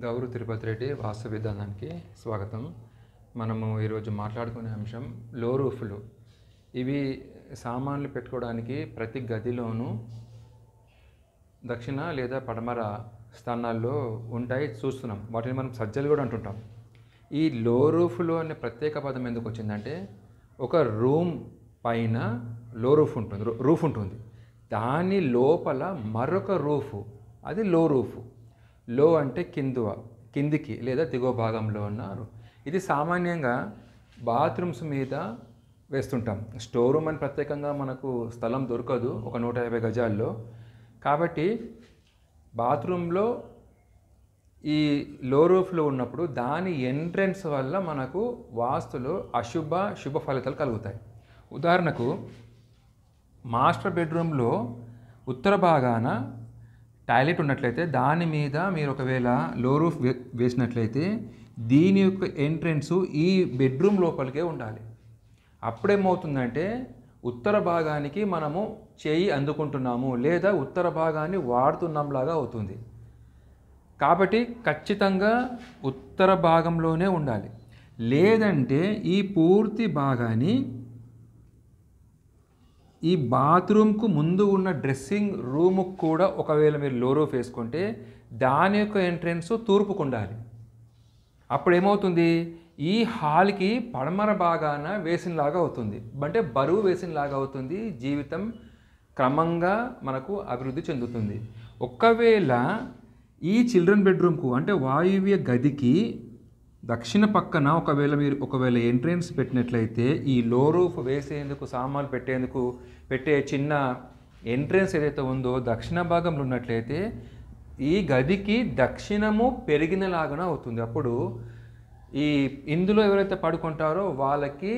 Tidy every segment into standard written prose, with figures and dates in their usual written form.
గౌరు తిరుపతి రెడ్డి వాస్తు విధానానికి స్వాగతం. మనము ఈరోజు మాట్లాడుకునే అంశం లో రూఫ్లు. ఇవి సామాన్లు పెట్టుకోవడానికి ప్రతి గదిలోనూ దక్షిణ లేదా పడమర స్థానాల్లో ఉంటాయి, చూస్తున్నాం. వాటిని మనం సజ్జలు కూడా అంటుంటాం. ఈ లో రూఫ్లు అనే ప్రత్యేక పదం ఎందుకు వచ్చిందంటే, ఒక రూమ్ పైన లో రూఫ్ ఉంటుంది. దాని లోపల మరొక రూఫు, అది లో రూఫు. లో అంటే కిందికి లేదా దిగువ భాగంలో ఉన్నారు. ఇది సామాన్యంగా బాత్రూమ్స్ మీద వేస్తుంటాం. స్టోర్ రూమ్ అని ప్రత్యేకంగా మనకు స్థలం దొరకదు ఒక 150 గజాల్లో. కాబట్టి బాత్రూంలో ఈ లో రూఫ్లో ఉన్నప్పుడు దాని ఎంట్రెన్స్ వల్ల మనకు వాస్తులో శుభ ఫలితాలు కలుగుతాయి. ఉదాహరణకు, మాస్టర్ బెడ్రూమ్లో ఉత్తర భాగాన టాయిలెట్ ఉన్నట్లయితే దాని మీద మీరు ఒకవేళ లో రూఫ్ వేసినట్లయితే దీని యొక్క ఎంట్రెన్సు ఈ బెడ్రూమ్ లోపలికే ఉండాలి. అప్పుడేమవుతుందంటే ఉత్తర భాగానికి మనము చేయి అందుకుంటున్నాము లేదా ఉత్తర భాగాన్ని వాడుతున్నాంలాగా అవుతుంది. కాబట్టి ఖచ్చితంగా ఉత్తర భాగంలోనే ఉండాలి. లేదంటే ఈ పూర్తి భాగాన్ని ఈ బాత్రూమ్కు ముందు ఉన్న డ్రెస్సింగ్ రూముకు కూడా ఒకవేళ మీరు లో రూఫ్ వేసుకుంటే దాని యొక్క ఎంట్రెన్స్ తూర్పుకు ఉండాలి. అప్పుడు ఏమవుతుంది, ఈ హాల్కి పడమర భాగాన వేసినలాగా అవుతుంది. అంటే బరువు వేసినలాగా అవుతుంది. జీవితం క్రమంగా మనకు అభివృద్ధి చెందుతుంది. ఒకవేళ ఈ చిల్డ్రన్ బెడ్రూమ్కు అంటే వాయువ్య గదికి దక్షిణ పక్కన ఒకవేళ ఎంట్రెన్స్ పెట్టినట్లయితే ఈ లో రూఫ్ వేసేందుకు సామాన్లు పెట్టే చిన్న ఎంట్రెన్స్ ఏదైతే ఉందో దక్షిణ భాగంలో ఉన్నట్లయితే ఈ గదికి దక్షిణము పెరిగినలాగా అవుతుంది. అప్పుడు ఇందులో ఎవరైతే పడుకుంటారో వాళ్ళకి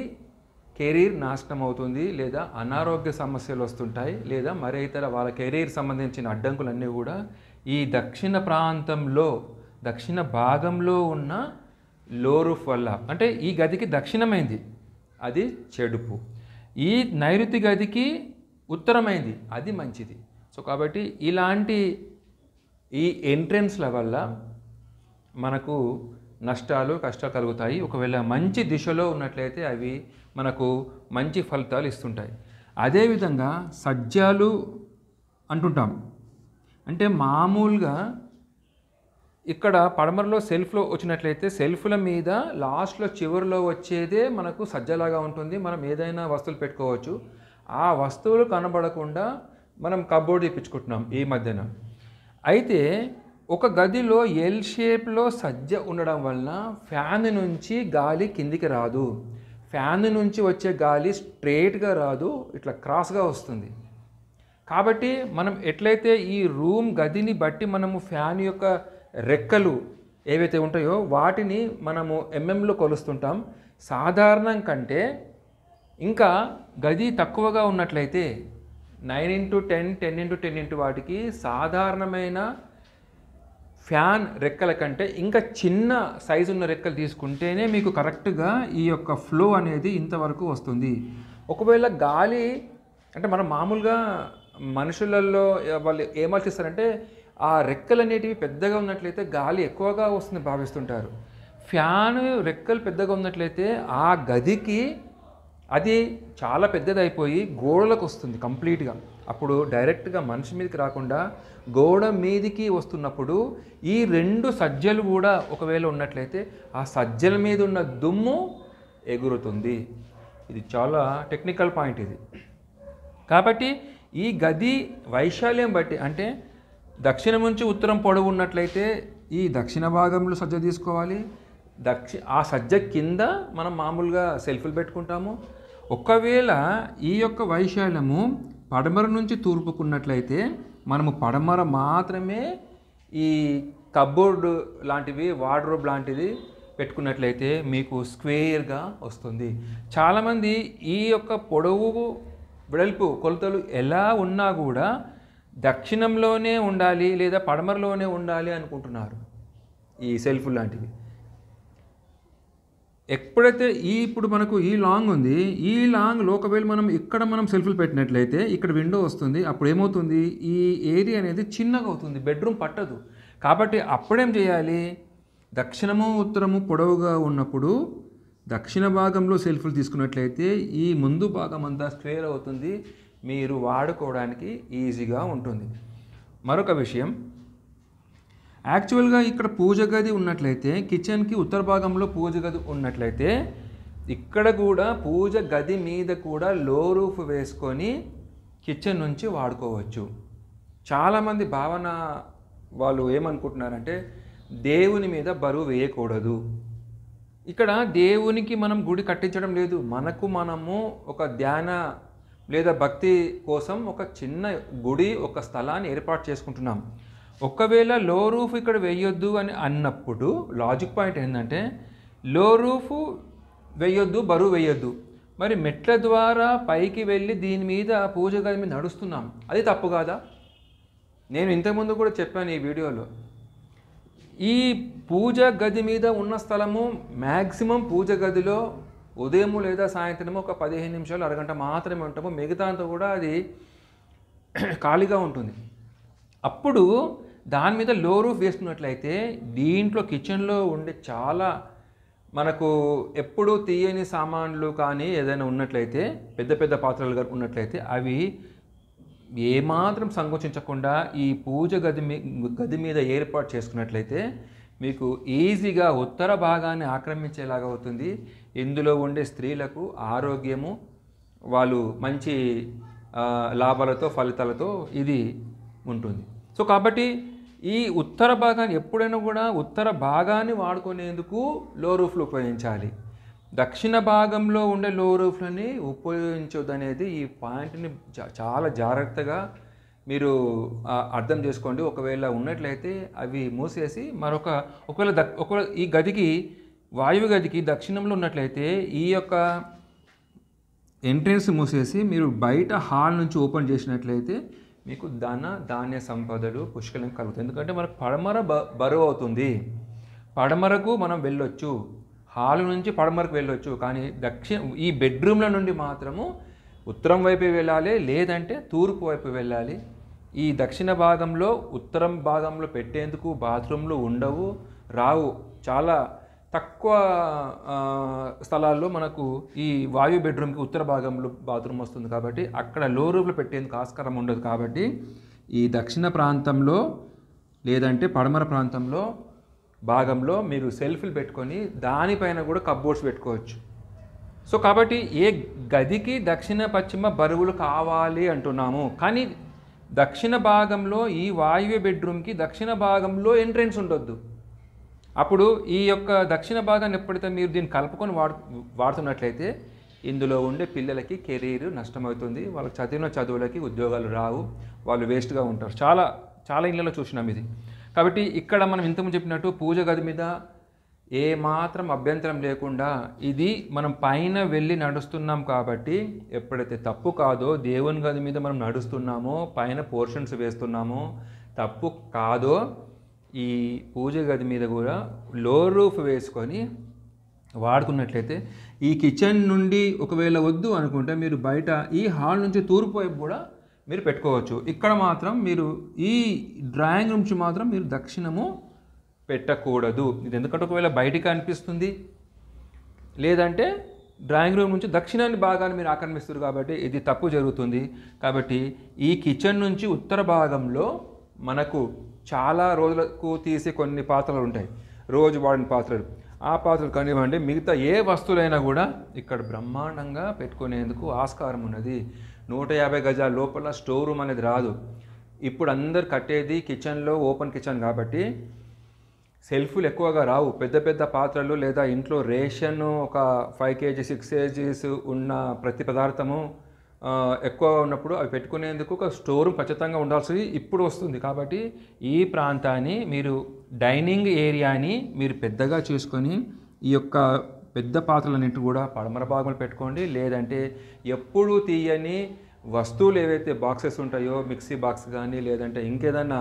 కెరీర్ నాశనం అవుతుంది, లేదా అనారోగ్య సమస్యలు వస్తుంటాయి, లేదా మరే ఇతర వాళ్ళ కెరీర్ సంబంధించిన అడ్డంకులన్నీ కూడా ఈ దక్షిణ ప్రాంతంలో దక్షిణ భాగంలో ఉన్న లో రూఫ్ వల్ల. అంటే ఈ గదికి దక్షిణమైంది, అది చెడుపు. ఈ నైరుతి గదికి ఉత్తరమైంది, అది మంచిది. సో కాబట్టి ఇలాంటి ఈ ఎంట్రెన్స్ల వల్ల మనకు నష్టాలు కష్టాలు కలుగుతాయి. ఒకవేళ మంచి దిశలో ఉన్నట్లయితే అవి మనకు మంచి ఫలితాలు ఇస్తుంటాయి. అదేవిధంగా సజ్జాలు అంటుంటాం. అంటే మామూలుగా ఇక్కడ పడమరలో సెల్ఫ్లో వచ్చినట్లయితే సెల్ఫ్ల మీద లాస్ట్లో చివరిలో వచ్చేదే మనకు సజ్జలాగా ఉంటుంది. మనం ఏదైనా వస్తువులు పెట్టుకోవచ్చు. ఆ వస్తువులు కనబడకుండా మనం కబోర్డ్ ఇప్పించుకుంటున్నాం ఈ మధ్యన. అయితే ఒక గదిలో ఎల్ షేప్లో సజ్జ ఉండడం వలన ఫ్యాన్ నుంచి గాలి కిందికి రాదు. ఫ్యాన్ నుంచి వచ్చే గాలి స్ట్రేట్గా రాదు, ఇట్లా క్రాస్గా వస్తుంది. కాబట్టి మనం ఎట్లయితే ఈ రూమ్ గదిని బట్టి మనము ఫ్యాన్ యొక్క రెక్కలు ఏవైతే ఉంటాయో వాటిని మనము ఎంఎంలో కొలుస్తుంటాం. సాధారణం కంటే ఇంకా గది తక్కువగా ఉన్నట్లయితే 9x10, 10x10 వాటికి సాధారణమైన ఫ్యాన్ రెక్కల కంటే ఇంకా చిన్న సైజు ఉన్న రెక్కలు తీసుకుంటేనే మీకు కరెక్ట్గా ఈ యొక్క ఫ్లో అనేది ఇంతవరకు వస్తుంది. ఒకవేళ గాలి అంటే మనం మామూలుగా మనుషులలో వాళ్ళు ఏమాలోచిస్తారంటే ఆ రెక్కలు అనేటివి పెద్దగా ఉన్నట్లయితే గాలి ఎక్కువగా వస్తుంది భావిస్తుంటారు. ఫ్యాన్ రెక్కలు పెద్దగా ఉన్నట్లయితే ఆ గదికి అది చాలా పెద్దదైపోయి గోడలకు వస్తుంది కంప్లీట్గా. అప్పుడు డైరెక్ట్గా మనిషి మీదకి రాకుండా గోడ మీదికి వస్తున్నప్పుడు ఈ 2 సజ్జలు కూడా ఒకవేళ ఉన్నట్లయితే ఆ సజ్జల మీద ఉన్న దుమ్ము ఎగురుతుంది. ఇది చాలా టెక్నికల్ పాయింట్ ఇది. కాబట్టి ఈ గది వైశాల్యం బట్టి, అంటే దక్షిణం నుంచి ఉత్తరం పొడవు ఉన్నట్లయితే ఈ దక్షిణ భాగంలో సజ్జ తీసుకోవాలి. ఆ సజ్జ కింద మనం మామూలుగా సెల్ఫ్లు పెట్టుకుంటాము. ఒకవేళ ఈ యొక్క వైశాల్యము పడమర నుంచి తూర్పుకున్నట్లయితే మనము పడమర మాత్రమే ఈ కబోర్డ్ లాంటివి, వార్డ్రోబ్ లాంటిది పెట్టుకున్నట్లయితే మీకు స్క్వేర్గా వస్తుంది. చాలామంది ఈ యొక్క పొడవు వెడల్పు కొలతలు ఎలా ఉన్నా కూడా దక్షిణంలోనే ఉండాలి లేదా పడమరలోనే ఉండాలి అనుకుంటున్నారు. ఈ సెల్ఫ్ లాంటివి ఎప్పుడైతే ఇప్పుడు మనకు ఈ లాంగ్ ఉంది, ఈ లాంగ్లో ఒకవేళ మనం సెల్ఫ్లు పెట్టినట్లయితే ఇక్కడ విండో వస్తుంది. అప్పుడు ఏమవుతుంది, ఈ ఏరియా అనేది చిన్నగా అవుతుంది, బెడ్రూమ్ పట్టదు. కాబట్టి అప్పుడేం చేయాలి, దక్షిణము ఉత్తరము పొడవుగా ఉన్నప్పుడు దక్షిణ భాగంలో సెల్ఫ్లు తీసుకున్నట్లయితే ఈ ముందు భాగం అంతా స్క్వేర్ అవుతుంది, మీరు వాడుకోవడానికి ఈజీగా ఉంటుంది. మరొక విషయం, యాక్చువల్గా ఇక్కడ పూజ గది ఉన్నట్లయితే కిచెన్కి ఉత్తర భాగంలో పూజ గది ఉన్నట్లయితే ఇక్కడ కూడా పూజ గది మీద కూడా లో రూఫ్ వేసుకొని కిచెన్ నుంచి వాడుకోవచ్చు. చాలామంది భావన వాళ్ళు ఏమనుకుంటున్నారంటే దేవుని మీద బరువు వేయకూడదు. ఇక్కడ దేవునికి మనం గుడి కట్టించడం లేదు, మనము ఒక ధ్యాన లేదా భక్తి కోసం ఒక చిన్న గుడి, ఒక స్థలాన్ని ఏర్పాటు చేసుకుంటున్నాం. ఒకవేళ లో రూఫ్ ఇక్కడ వేయొద్దు అని అన్నప్పుడు లాజిక్ పాయింట్ ఏంటంటే లో రూఫ్ వేయొద్దు, బరువు వేయొద్దు, మరి మెట్ల ద్వారా పైకి వెళ్ళి దీని మీద పూజ గది మీద నడుస్తున్నాం, అది తప్పు కాదా? నేను ఇంతకుముందు కూడా చెప్పాను ఈ వీడియోలో, ఈ పూజ గది మీద ఉన్న స్థలము మ్యాక్సిమం పూజ గదిలో ఉదయం లేదా సాయంత్రము ఒక 15 నిమిషాలు అరగంట మాత్రమే ఉంటాము, మిగతా అంతా కూడా అది ఖాళీగా ఉంటుంది. అప్పుడు దాని మీద లో రూఫ్ వేసుకున్నట్లయితే దీంట్లో కిచెన్లో ఉండే చాలా మనకు ఎప్పుడూ తీయని సామాన్లు కానీ ఏదైనా ఉన్నట్లయితే, పెద్ద పెద్ద పాత్రలు ఉన్నట్లయితే అవి ఏమాత్రం సంకోచించకుండా ఈ పూజ గది మీద ఏర్పాటు చేసుకున్నట్లయితే మీకు ఈజీగా ఉత్తర భాగాన్ని ఆక్రమించేలాగా అవుతుంది. ఇందులో ఉండే స్త్రీలకు ఆరోగ్యము, వాళ్ళు మంచి లాభాలతో ఫలితాలతో ఇది ఉంటుంది. సో కాబట్టి ఈ ఉత్తర భాగాన్ని ఎప్పుడైనా కూడా ఉత్తర భాగాన్ని వాడుకునేందుకు లో రూఫ్లు ఉపయోగించాలి. దక్షిణ భాగంలో ఉండే లో రూఫ్లని ఉపయోగించొద్దు అనేది ఈ పాయింట్ని చాలా జాగ్రత్తగా మీరు అర్థం చేసుకోండి. ఒకవేళ ఉన్నట్లయితే అవి మూసేసి ఒకవేళ ఈ గదికి వాయువు గదికి దక్షిణంలో ఉన్నట్లయితే ఈ యొక్క ఎంట్రెన్స్ మూసేసి మీరు బయట హాల్ నుంచి ఓపెన్ చేసినట్లయితే మీకు ధాన్య సంపదలు పుష్కలంగా కలుగుతాయి. ఎందుకంటే మనకు పడమర బరువు అవుతుంది, పడమరకు మనం వెళ్ళొచ్చు, హాల్ నుంచి పడమరకు వెళ్ళొచ్చు, కానీ ఈ బెడ్రూమ్ల నుండి మాత్రము ఉత్తరం వైపు వెళ్ళాలి, లేదంటే తూర్పు వైపు వెళ్ళాలి. ఈ దక్షిణ భాగంలో ఉత్తరం భాగంలో పెట్టేందుకు బాత్రూమ్లు ఉండవు, రావు. చాలా తక్కువ స్థలాల్లో మనకు ఈ వాయు బెడ్రూమ్కి ఉత్తర భాగంలో బాత్రూమ్ వస్తుంది, కాబట్టి అక్కడ లో రూఫ్లో పెట్టేందుకు ఆస్కారం ఉండదు. కాబట్టి ఈ దక్షిణ ప్రాంతంలో లేదంటే పడమర ప్రాంతంలో భాగంలో మీరు సెల్ఫ్లు పెట్టుకొని దానిపైన కూడా కప్బోర్డ్స్ పెట్టుకోవచ్చు. సో కాబట్టి ఏ గదికి దక్షిణ పశ్చిమ బరువులు కావాలి అంటున్నాము, కానీ దక్షిణ భాగంలో ఈ వాయువ్య బెడ్రూమ్కి దక్షిణ భాగంలో ఎంట్రెన్స్ ఉండొద్దు. అప్పుడు ఈ యొక్క దక్షిణ భాగాన్ని ఎప్పుడైతే మీరు దీన్ని కలుపుకొని వాడుతున్నట్లయితే ఇందులో ఉండే పిల్లలకి కెరీర్ నష్టమవుతుంది, వాళ్ళకి చదివిన చదువులకి ఉద్యోగాలు రావు, వాళ్ళు వేస్ట్గా ఉంటారు. చాలా చాలా ఇళ్ళలో చూసినాం ఇది. కాబట్టి ఇక్కడ మనం ఇంతకుముందు చెప్పినట్టు పూజ గది మీద ఏమాత్రం అభ్యంతరం లేకుండా ఇది మనం పైన వెళ్ళి నడుస్తున్నాం కాబట్టి ఎప్పుడైతే తప్పు కాదో, దేవుని గది మీద మనం నడుస్తున్నామో, పైన పోర్షన్స్ వేస్తున్నామో తప్పు కాదో, ఈ పూజ గది మీద కూడా లో రూఫ్ వేసుకొని వాడుకున్నట్లయితే ఈ కిచెన్ నుండి ఒకవేళ వద్దు అనుకుంటే మీరు బయట ఈ హాల్ నుంచి తూర్పు వైపు కూడా మీరు పెట్టుకోవచ్చు. ఇక్కడ మాత్రం మీరు ఈ డ్రాయింగ్ రూమ్ నుంచి మాత్రం మీరు దక్షిణము పెట్టకూడదు. ఇది ఎందుకంటే ఒకవేళ బయటికి అనిపిస్తుంది, లేదంటే డ్రాయింగ్ రూమ్ నుంచి దక్షిణాన్ని భాగాన్ని మీరు ఆక్రమిస్తారు, కాబట్టి ఇది తప్పు జరుగుతుంది. కాబట్టి ఈ కిచెన్ నుంచి ఉత్తర భాగంలో మనకు చాలా రోజులకు తీసే కొన్ని పాత్రలు ఉంటాయి, రోజు వాడిన పాత్రలు. ఆ పాత్రలు కానివ్వండి, మిగతా ఏ వస్తువులైనా కూడా ఇక్కడ బ్రహ్మాండంగా పెట్టుకునేందుకు ఆస్కారం ఉన్నది. 150 గజాల లోపల స్టోర్ రూమ్ అనేది రాదు. ఇప్పుడు అందరు కట్టేది కిచెన్లో ఓపెన్ కిచెన్ కాబట్టి సెల్ఫ్లు ఎక్కువగా రావు. పెద్ద పెద్ద పాత్రలు లేదా ఇంట్లో రేషన్ ఒక 5 kg 6 kgs ఉన్న ప్రతి పదార్థము ఎక్కువ ఉన్నప్పుడు అవి పెట్టుకునేందుకు ఒక స్టోర్ ఖచ్చితంగా ఉండాల్సి ఇప్పుడు వస్తుంది. కాబట్టి ఈ ప్రాంతాన్ని మీరు డైనింగ్ ఏరియాని మీరు పెద్దగా చేసుకొని ఈ యొక్క పెద్ద పాత్రలన్నింటి కూడా పడమర భాగంలో పెట్టుకోండి. లేదంటే ఎప్పుడూ తీయని వస్తువులు ఏవైతే బాక్సెస్ ఉంటాయో, మిక్సీ బాక్స్ కానీ లేదంటే ఇంకేదన్నా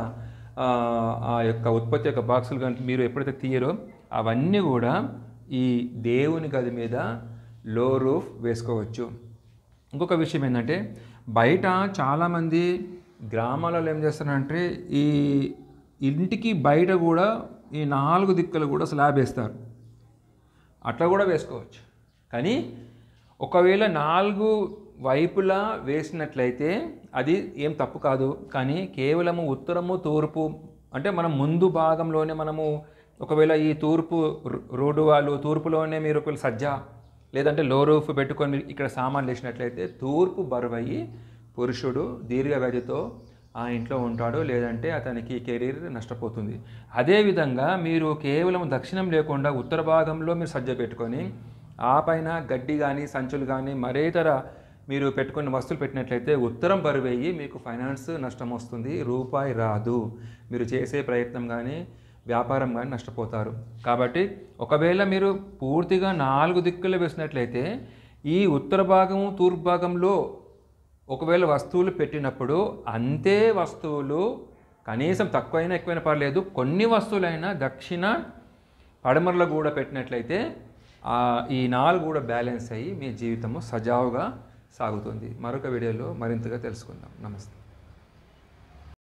ఆ యొక్క ఉత్పత్తి యొక్క బాక్సులు కానీ మీరు ఎప్పుడైతే తీయరో అవన్నీ కూడా ఈ దేవుని గది మీద లో రూఫ్ వేసుకోవచ్చు. ఇంకొక విషయం ఏంటంటే బయట చాలామంది గ్రామాలలో ఏం చేస్తారంటే ఈ ఇంటికి బయట కూడా ఈ 4 దిక్కులు కూడా స్లాబ్ వేస్తారు. అట్లా కూడా వేసుకోవచ్చు. కానీ ఒకవేళ 4 వైపులా వేసినట్లయితే అది ఏం తప్పు కాదు. కానీ కేవలము ఉత్తరము తూర్పు అంటే మనం ముందు భాగంలోనే మనము ఒకవేళ ఈ తూర్పు రోడ్డు వాళ్ళు తూర్పులోనే మీరు ఒకవేళ సజ్జ లేదంటే లో రూఫ్ పెట్టుకొని ఇక్కడ సామాన్లు వేసినట్లయితే తూర్పు బరువయ్యి పురుషుడు దీర్ఘవ్యాధితో ఆ ఇంట్లో ఉంటాడు, లేదంటే అతనికి కెరీర్ నష్టపోతుంది. అదేవిధంగా మీరు కేవలం దక్షిణం లేకుండా ఉత్తర భాగంలో మీరు సజ్జ పెట్టుకొని ఆ పైన గడ్డి కానీ సంచులు కానీ మరేతర మీరు పెట్టుకున్న వస్తువులు పెట్టినట్లయితే ఉత్తరం బరువయ్యి మీకు ఫైనాన్స్ నష్టం వస్తుంది, రూపాయి రాదు. మీరు చేసే ప్రయత్నం కానీ వ్యాపారం కానీ నష్టపోతారు. కాబట్టి ఒకవేళ మీరు పూర్తిగా 4 దిక్కులు వేసినట్లయితే ఈ ఉత్తర భాగము తూర్పు భాగంలో ఒకవేళ వస్తువులు పెట్టినప్పుడు అంతే వస్తువులు కనీసం తక్కువైనా ఎక్కువైనా పర్లేదు కొన్ని వస్తువులైనా దక్షిణ పడమరలో కూడా పెట్టినట్లయితే ఈ 4 కూడా బ్యాలెన్స్ అయ్యి మీ జీవితము సజావుగా సాగుతుంది. మరొక వీడియోలో మరింతగా తెలుసుకుందాం. నమస్తే.